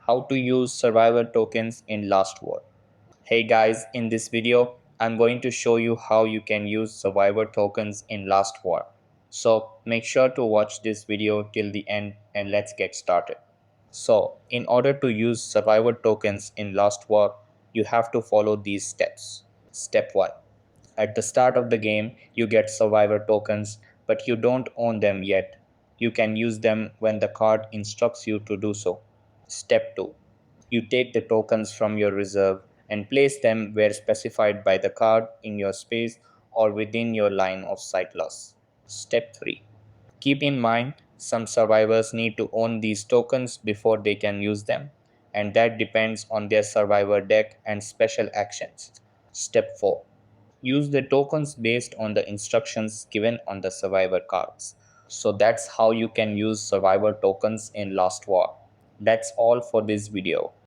How to use survivor tokens in Last War. Hey guys, in this video, I'm going to show you how you can use survivor tokens in Last War. So make sure to watch this video till the end and let's get started. So in order to use survivor tokens in Last War, you have to follow these steps. Step 1. At the start of the game, you get survivor tokens, but you don't own them yet. You can use them when the card instructs you to do so. Step 2. You take the tokens from your reserve and place them where specified by the card in your space or within your line of sight loss. Step 3. Keep in mind, some survivors need to own these tokens before they can use them, and that depends on their survivor deck and special actions. Step 4. Use the tokens based on the instructions given on the survivor cards. So that's how you can use survivor tokens in Last War. That's all for this video.